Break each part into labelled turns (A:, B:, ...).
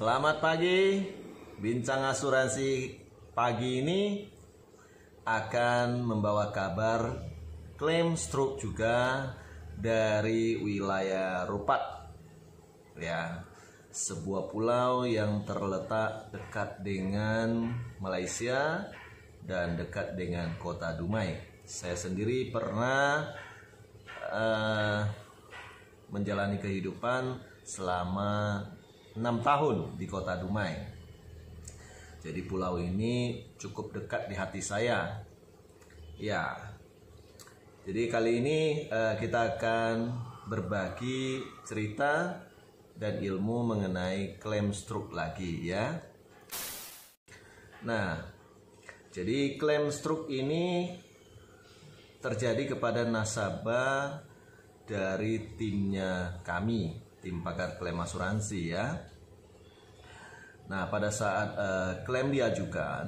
A: Selamat pagi. Bincang asuransi pagi ini akan membawa kabar klaim stroke juga dari wilayah Rupat. Ya, sebuah pulau yang terletak dekat dengan Malaysia dan dekat dengan kota Dumai. Saya sendiri pernah menjalani kehidupan selama 6 tahun di kota Dumai. Jadi pulau ini cukup dekat di hati saya. Ya. Jadi kali ini kita akan berbagi cerita dan ilmu mengenai klaim stroke lagi ya. Nah, jadi klaim stroke ini terjadi kepada nasabah dari timnya kami, tim pakar klaim asuransi ya. Nah, pada saat klaim diajukan,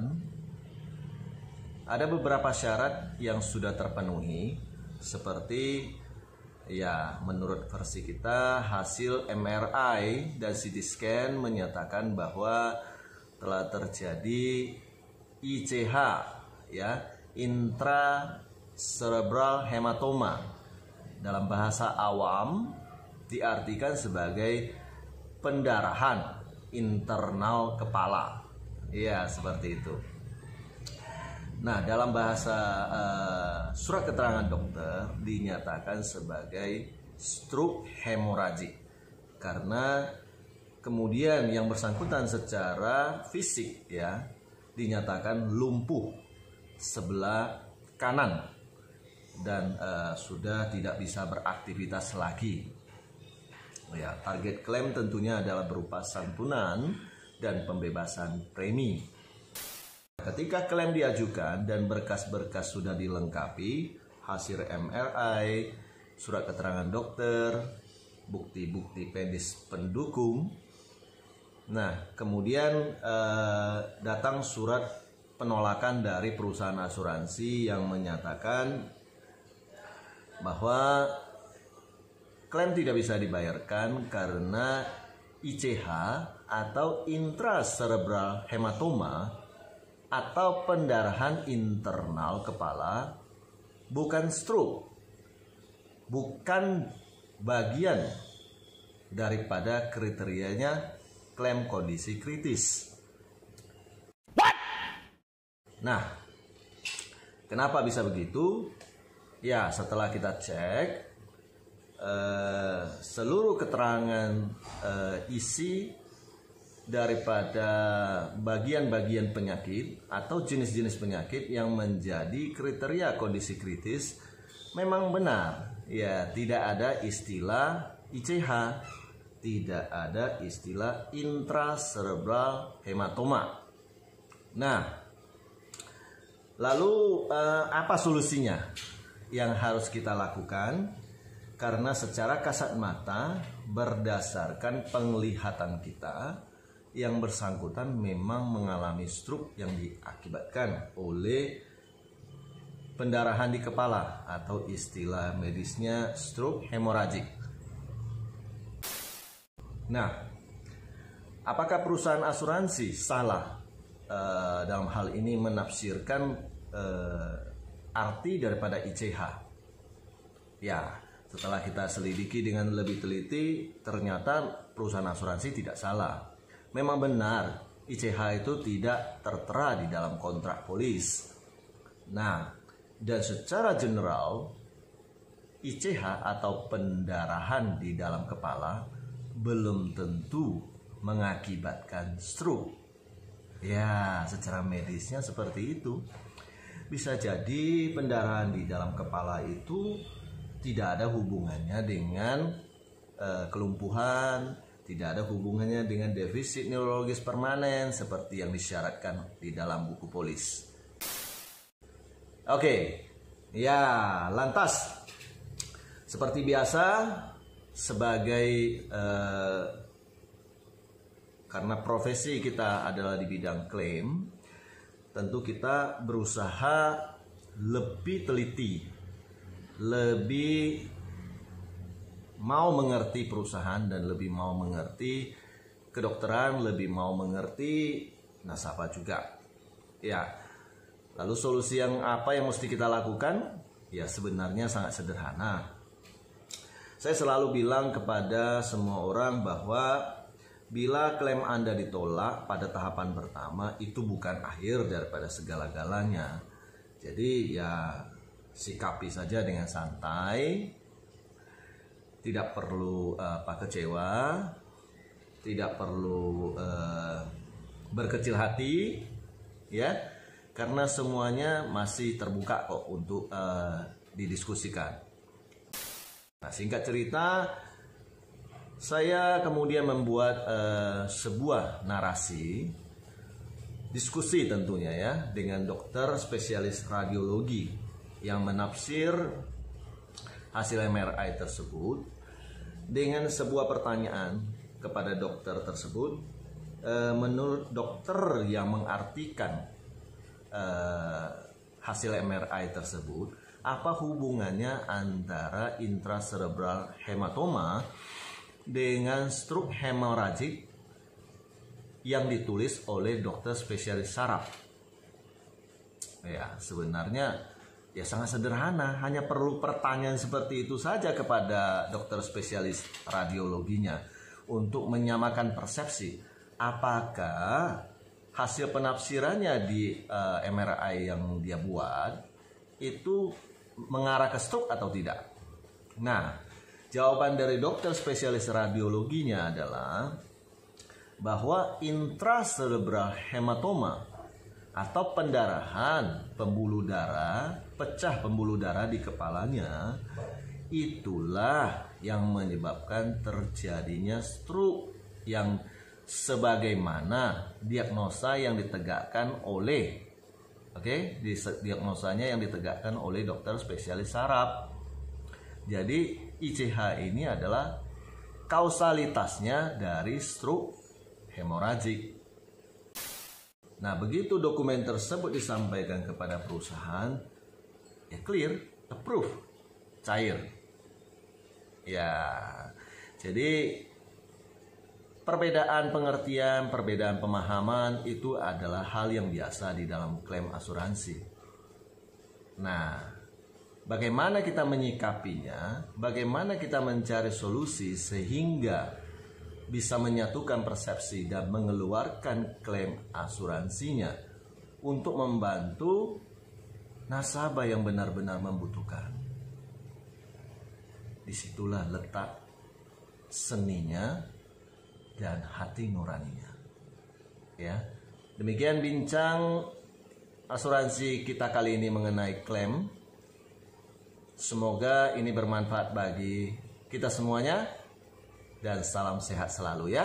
A: ada beberapa syarat yang sudah terpenuhi, seperti ya menurut versi kita hasil MRI dan CT scan menyatakan bahwa telah terjadi ICH ya, intracerebral hematoma. Dalam bahasa awam diartikan sebagai pendarahan internal kepala. Ya, seperti itu. Nah, dalam bahasa surat keterangan dokter dinyatakan sebagai stroke hemoragik karena kemudian yang bersangkutan secara fisik ya dinyatakan lumpuh sebelah kanan dan sudah tidak bisa beraktivitas lagi. Ya, target klaim tentunya adalah berupa santunan dan pembebasan premi. Ketika klaim diajukan dan berkas-berkas sudah dilengkapi, hasil MRI, surat keterangan dokter, bukti-bukti medis pendukung. Nah, kemudian datang surat penolakan dari perusahaan asuransi yang menyatakan bahwa klaim tidak bisa dibayarkan karena ICH atau intracerebral hematoma atau pendarahan internal kepala bukan stroke, bukan bagian daripada kriterianya klaim kondisi kritis. Nah, kenapa bisa begitu? Ya, setelah kita cek seluruh keterangan isi daripada bagian-bagian penyakit atau jenis-jenis penyakit yang menjadi kriteria kondisi kritis memang benar. Ya, tidak ada istilah ICH, tidak ada istilah intracerebral hematoma. Nah, lalu apa solusinya yang harus kita lakukan? Karena secara kasat mata berdasarkan penglihatan kita yang bersangkutan memang mengalami stroke yang diakibatkan oleh pendarahan di kepala atau istilah medisnya stroke hemoragik. Nah, apakah perusahaan asuransi salah dalam hal ini menafsirkan arti daripada ICH? Ya, setelah kita selidiki dengan lebih teliti, ternyata perusahaan asuransi tidak salah. Memang benar, ICH itu tidak tertera di dalam kontrak polis. Nah, dan secara general, ICH atau pendarahan di dalam kepala belum tentu mengakibatkan stroke. Ya, secara medisnya seperti itu. Bisa jadi pendarahan di dalam kepala itu tidak ada hubungannya dengan kelumpuhan, tidak ada hubungannya dengan defisit neurologis permanen seperti yang disyaratkan di dalam buku polis. Oke, ya lantas seperti biasa sebagai karena profesi kita adalah di bidang klaim, tentu kita berusaha lebih teliti, lebih mau mengerti perusahaan dan lebih mau mengerti kedokteran lebih mau mengerti nasabah juga. Ya, lalu solusi yang apa yang mesti kita lakukan? Ya sebenarnya sangat sederhana. Saya selalu bilang kepada semua orang bahwa bila klaim Anda ditolak pada tahapan pertama, itu bukan akhir daripada segala-galanya. Jadi ya sikapi saja dengan santai, tidak perlu kecewa, tidak perlu berkecil hati, ya, karena semuanya masih terbuka kok untuk didiskusikan. Nah, singkat cerita, saya kemudian membuat sebuah narasi diskusi tentunya ya dengan dokter spesialis radiologi yang menafsir hasil MRI tersebut dengan sebuah pertanyaan kepada dokter tersebut. Menurut dokter yang mengartikan hasil MRI tersebut, apa hubungannya antara intracerebral hematoma dengan stroke hemorragik yang ditulis oleh dokter spesialis saraf? Ya, sebenarnya ya sangat sederhana, hanya perlu pertanyaan seperti itu saja kepada dokter spesialis radiologinya untuk menyamakan persepsi. Apakah hasil penafsirannya di MRI yang dia buat itu mengarah ke stroke atau tidak? Nah, jawaban dari dokter spesialis radiologinya adalah bahwa intracerebral hematoma atau pendarahan pembuluh darah, pecah pembuluh darah di kepalanya, itulah yang menyebabkan terjadinya stroke yang sebagaimana diagnosa yang ditegakkan oleh diagnosanya yang ditegakkan oleh dokter spesialis saraf. Jadi ICH ini adalah kausalitasnya dari stroke hemorragik. Nah, begitu dokumen tersebut disampaikan kepada perusahaan, ya clear, approve, cair. Ya, jadi perbedaan pengertian, perbedaan pemahaman itu adalah hal yang biasa di dalam klaim asuransi. Nah, bagaimana kita menyikapinya, bagaimana kita mencari solusi sehingga bisa menyatukan persepsi dan mengeluarkan klaim asuransinya untuk membantu nasabah yang benar-benar membutuhkan. Disitulah letak seninya dan hati nuraninya. Ya, demikian bincang asuransi kita kali ini mengenai klaim. Semoga ini bermanfaat bagi kita semuanya dan salam sehat selalu ya.